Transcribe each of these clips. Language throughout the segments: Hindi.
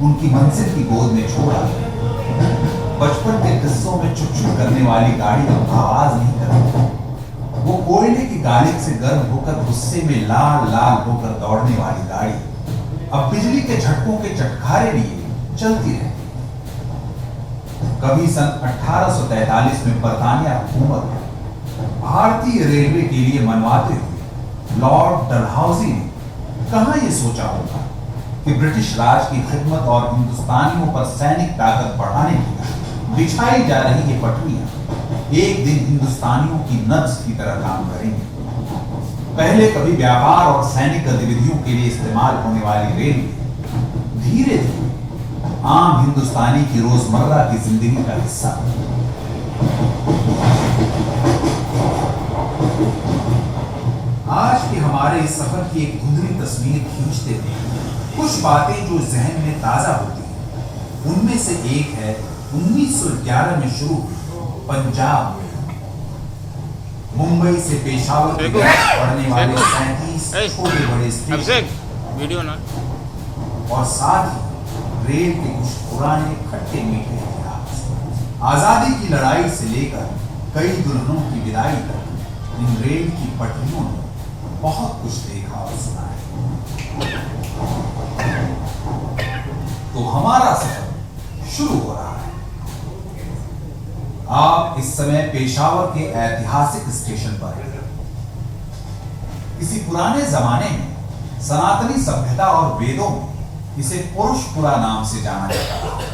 उनकी मंजिल की गोद में छोड़ा। बचपन के किस्सों में चुप चुप करने वाली गाड़ी अब आवाज नहीं करती। वो कोयले की गालिब से गर्म होकर गुस्से में लाल लाल होकर दौड़ने वाली गाड़ी अब बिजली के झटकों के चटखारे लिए चलती रहती। कभी सन 1843 में बरतानिया हुकूमत भारतीय रेलवे के लिए मनवाते हुए लॉर्ड डलहौजी ने कहां यह सोचा होगा कि ब्रिटिश राज की खिदमत और हिंदुस्तानियों पर सैनिक ताकत बढ़ाने की बिछाई जा रही ये पटरियां एक दिन हिंदुस्तानियों की नब्ज की तरह काम करेंगी। पहले कभी व्यापार और सैनिक गतिविधियों के लिए इस्तेमाल होने वाली रेलवे धीरे धीरे आम हिंदुस्तानी की रोजमर्रा की जिंदगी का हिस्सा। आज के हमारे इस सफर की एक धुंधली तस्वीर खींचते थे कुछ बातें जो जहन में ताजा होती हैं। उनमें से एक है 1911 में शुरू हुई पंजाब में मुंबई से पेशावर के पढ़ने वाले 37 छोटे बड़े स्टेशन वीडियो ना और साथ ही रेल के कुछ पुराने खट्टे मीठे इतिहास। आजादी की लड़ाई से लेकर कई दुल्हनों की विदाई तक इन रेल की पटरियों ने बहुत कुछ देखा और सुना है। तो हमारा सफर शुरू हो रहा है। आप इस समय पेशावर के ऐतिहासिक स्टेशन पर हैं। किसी पुराने जमाने में सनातनी सभ्यता और वेदों में इसे पुरुषपुरा नाम से जाना जाता है।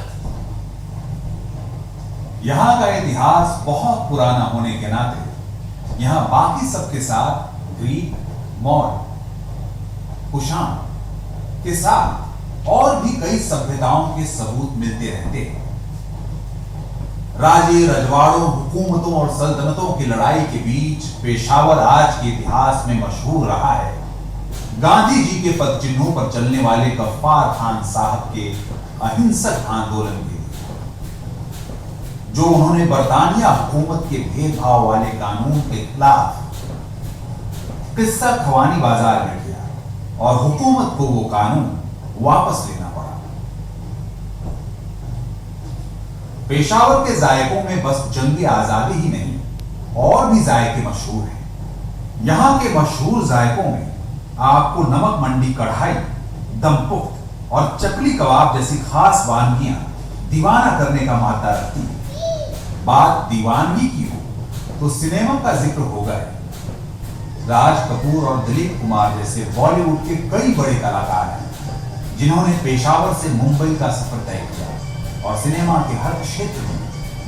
यहां का इतिहास बहुत पुराना होने के नाते यहां बाकी सबके साथ ग्रीक, मौर्य, कुषाण के साथ और भी कई सभ्यताओं के सबूत मिलते रहते हैं। राजे, रजवाड़ों, हुकूमतों और सल्तनतों की लड़ाई के बीच पेशावर आज के इतिहास में मशहूर रहा है गांधी जी के पद चिन्हों पर चलने वाले गफ्फार खान साहब के अहिंसक आंदोलन के लिए, जो उन्होंने बरतानिया हुकूमत के भेदभाव वाले कानून के खिलाफ किस्सा खवानी बाजार में किया और हुकूमत को वो कानून वापस लेना पड़ा। पेशावर के जायकों में बस जंगी आजादी ही नहीं और भी जायके मशहूर हैं। यहां के मशहूर जायकों में आपको नमक मंडी कढ़ाई, दमपुख्त और चकली कबाब जैसी खास वानगियां दीवाना करने का मादा रखती है। बात दीवानगी की हो तो सिनेमा का जिक्र होगा। राज कपूर और दिलीप कुमार जैसे बॉलीवुड के कई बड़े कलाकार हैं जिन्होंने पेशावर से मुंबई का सफर तय किया और सिनेमा के हर क्षेत्र में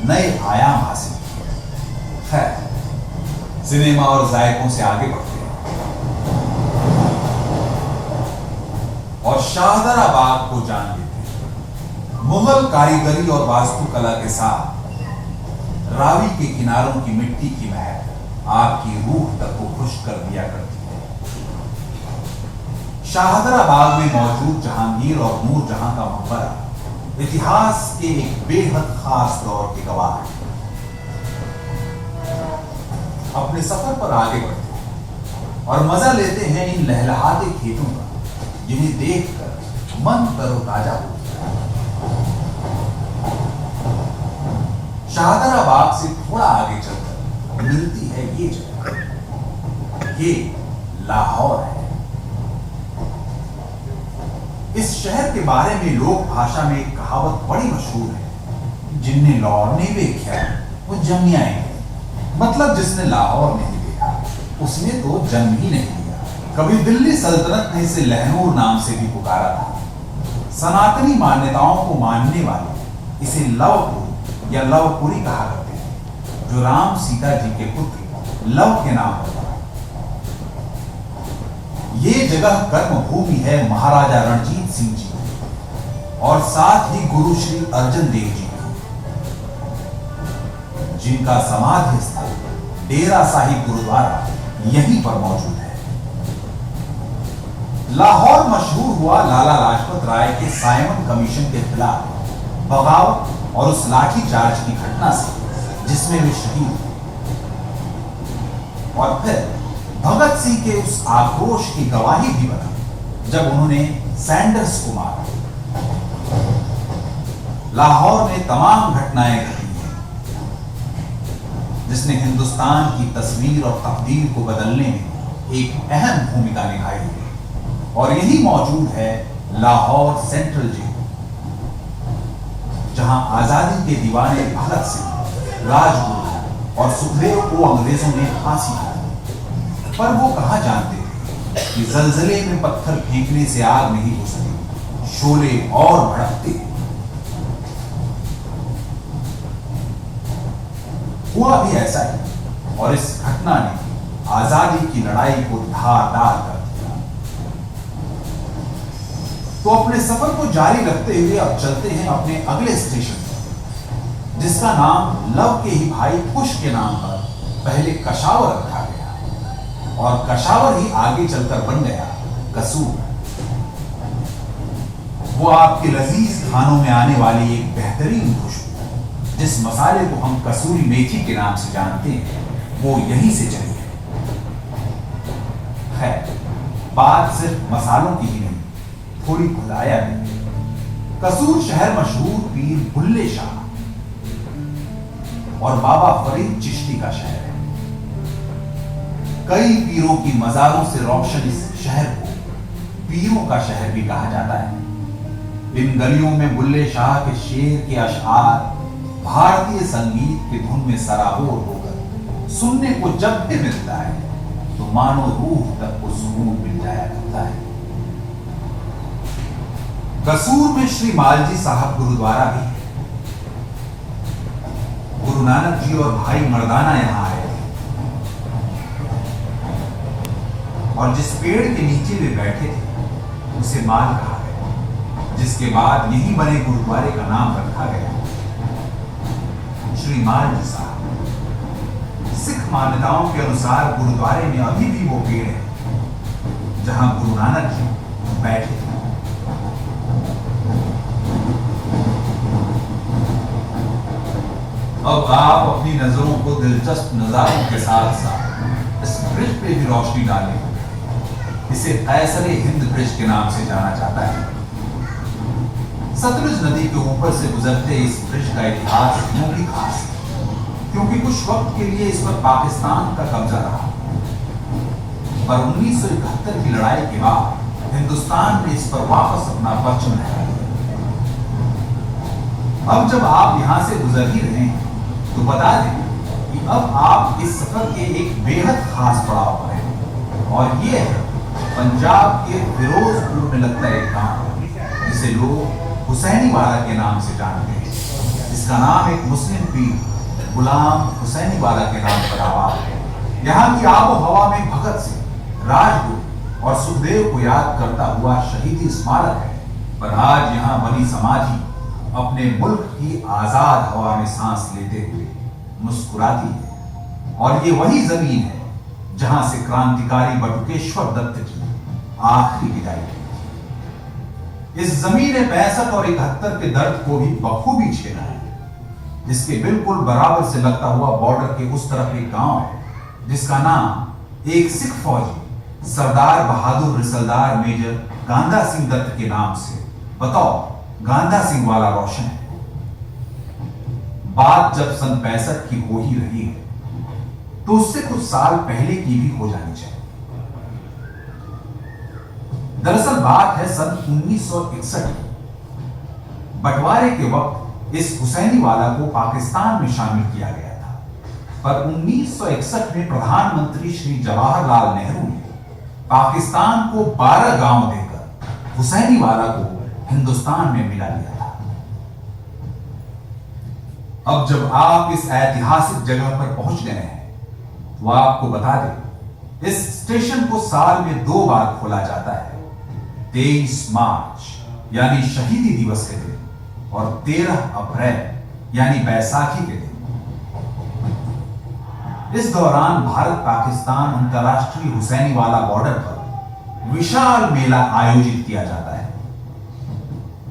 नए आयाम हासिल किए। खैर, सिनेमा और जायकों से आगे बढ़ते हैं और शाहदरा बाग को जान लेते हैं। मुगल कारीगरी और वास्तुकला के साथ रावी के किनारों की मिट्टी की महक आपकी रूह तक को खुश कर दिया करती है। शाहदरा बाग में मौजूद जहांगीर और नूरजहां का मकबरा इतिहास के एक बेहद खास दौर के गवाह है। अपने सफर पर आगे बढ़ते हैं और मजा लेते हैं इन लहलहाते खेतों का जिन्हें देखकर मन तरोताजा होता है। शाहदरा बाग से थोड़ा आगे चलकर मिलती है ये जगह। ये लाहौर है। इस शहर के बारे में लोक भाषा में एक कहावत बड़ी मशहूर है, जिनने लाहौर नहीं देखा वो जमियाएंगे। मतलब जिसने लाहौर नहीं देखा उसने तो जन्म ही नहीं लिया। कभी दिल्ली सल्तनत ने इसे लहनूर नाम से भी पुकारा था। सनातनी मान्यताओं को मानने वाले इसे लवपुर या लवपुरी कहा करते हैं, जो राम सीता जी के पुत्र लव के नाम पर पड़ा। ये जगह कर्म भूमि है महाराजा रणजीत सिंह जी और साथ ही गुरु श्री अर्जन देव जी की, जिनका समाधि स्थल डेरा साहिब गुरुद्वारा यहीं पर मौजूद है। लाहौर मशहूर हुआ लाला लाजपत राय के साइमन कमीशन के खिलाफ बगावत और उस लाठीचार्ज की घटना से जिसमें वे शहीद हुए, और फिर भगत सिंह के उस आक्रोश की गवाही भी बना जब उन्होंने सैंडर्स को मारा। लाहौर में तमाम घटनाएं घटी हैं जिसने हिंदुस्तान की तस्वीर और तकदीर को बदलने में एक अहम भूमिका निभाई है। और यही मौजूद है लाहौर सेंट्रल जेल, जहां आजादी के दीवाने भगत सिंह, राजगुरु और सुखदेव को अंग्रेजों ने फांसी दी। पर वो कहा जानते थे कि जलजले में पत्थर फेंकने से आग नहीं बुझती, शोले और भड़कते। हुआ भी ऐसा ही, और इस घटना ने आजादी की लड़ाई को धारदार कर दिया। तो अपने सफर को जारी रखते हुए अब चलते हैं अपने अगले स्टेशन पर, जिसका नाम लव के ही भाई कुश के नाम पर पहले कशावर रखा गया, और कशावर ही आगे चलकर बन गया कसूर। वो आपके लजीज खानों में आने वाली एक बेहतरीन खुशबू, जिस मसाले को हम कसूरी मेथी के नाम से जानते हैं, वो यहीं से चली है। खैर, बात सिर्फ मसालों की ही नहीं, थोड़ी खुदाया भी। कसूर शहर मशहूर पीर बुल्ले शाह और बाबा फरीद चिश्ती का शहर है। कई पीरों की मजारों से रोशन इस शहर को पीरों का शहर भी कहा जाता है। इन गलियों में बुल्ले शाह के शेर के अशआर भारतीय संगीत की धुन में सराबोर होकर सुनने को जब भी मिलता है तो मानो रूह तक को सुकून मिल जाया करता है। कसूर में श्री मालजी साहब गुरुद्वारा भी है। गुरु नानक जी और भाई मर्दाना यहां आए थे, और जिस पेड़ के नीचे वे बैठे थे उसे माल कहा गया, जिसके बाद यहीं बने गुरुद्वारे का नाम रखा गया श्री मालजी साहब। सिख मान्यताओं के अनुसार गुरुद्वारे में अभी भी वो पेड़ है जहां गुरु नानक जी बैठे थे। अब आप अपनी नजरों को दिलचस्प नजारों के साथ साथ इस ब्रिज पे भी रोशनी डालें। इसे कैसरे हिंद ब्रिज के नाम से जाना जाता है। सतलुज नदी के ऊपर से गुजरते इस ब्रिज का इतिहास यूं भी खास है, क्योंकि कुछ वक्त के लिए इस पर पाकिस्तान का कब्जा रहा, पर 1971 की लड़ाई के बाद हिंदुस्तान ने इस पर वापस अपना परचम लहरा दिया। अब जब आप यहां से गुजर ही रहे हैं तो बता दें कि अब आप इस सफर के एक बेहद खास पड़ाव पर हैं, और ये है पंजाब के फिरोजपुर में लगता एक गांव जिसे लोग हुसैनी वाला के नाम से जानते हैं। इसका नाम एक मुस्लिम पीर गुलाम हुसैनी वाला के नाम पर आबाद है। यहाँ की आबो हवा में भगत सिंह, राजगुरु और सुखदेव को याद करता हुआ शहीदी स्मारक है, पर आज यहाँ बनी समाधि अपने मुल्क की आजाद हवा में सांस लेते हुए मुस्कुराती है। और ये वही जमीन है जहां से क्रांतिकारी बटुकेश्वर दत्त की आखिरी विदाई हुई। इस जमीन ने 65 और 71 के दर्द को भी बखूबी झेला है। जिसके बिल्कुल बराबर से लगता हुआ बॉर्डर के उस तरफ एक गांव है जिसका नाम एक सिख फौजी सरदार बहादुर रिसलदार मेजर गांधा सिंह दत्त के नाम से बतौर गांधा सिंह वाला रोशन है। बात जब सन 65 की हो ही रही है तो उससे कुछ साल पहले की भी हो जानी चाहिए। दरअसल बात है सन 1961 की। बंटवारे के वक्त इस हुसैनी वाला को पाकिस्तान में शामिल किया गया था, पर 1961 में प्रधानमंत्री श्री जवाहरलाल नेहरू ने पाकिस्तान को 12 गांव देकर हुसैनी वाला को हिंदुस्तान में मिला लिया था। अब जब आप इस ऐतिहासिक जगह पर पहुंच गए हैं तो आपको बता दें, इस स्टेशन को साल में 2 बार खोला जाता है। 23 मार्च यानी शहीदी दिवस के दिन और 13 अप्रैल यानी बैसाखी के दिन। इस दौरान भारत पाकिस्तान अंतरराष्ट्रीय हुसैनी वाला बॉर्डर पर विशाल मेला आयोजित किया जाता है।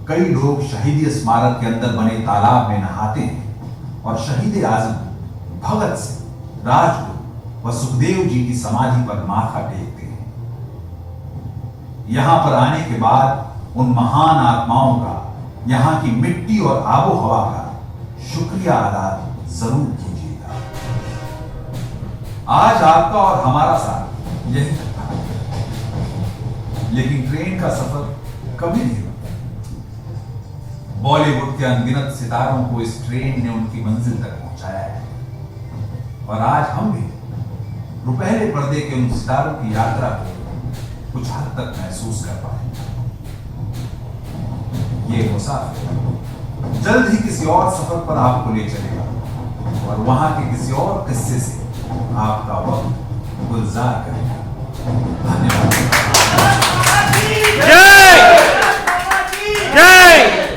कई लोग शहीदी स्मारक के अंदर बने तालाब में नहाते हैं और शहीद आजम भगत सिंह, राजगुरु व सुखदेव जी की समाधि पर माथा टेकते हैं। यहां पर आने के बाद उन महान आत्माओं का यहां की मिट्टी और आबो हवा का शुक्रिया अदा जरूर कीजिएगा। आज आपका और हमारा साथ यही था, लेकिन ट्रेन का सफर कभी नहीं रुका। बॉलीवुड के अनगिनत सितारों को इस ट्रेन ने उनकी मंजिल तक पहुंचाया है, और आज हम भी रुपहले पर्दे के उन सितारों की यात्रा को कुछ हद तक महसूस कर पाए। ये मुसाफिर जल्द ही किसी और सफर पर आपको ले चलेगा और वहां के किसी और किस्से से आपका वक्त गुलजार करेगा। धन्यवाद। जय जय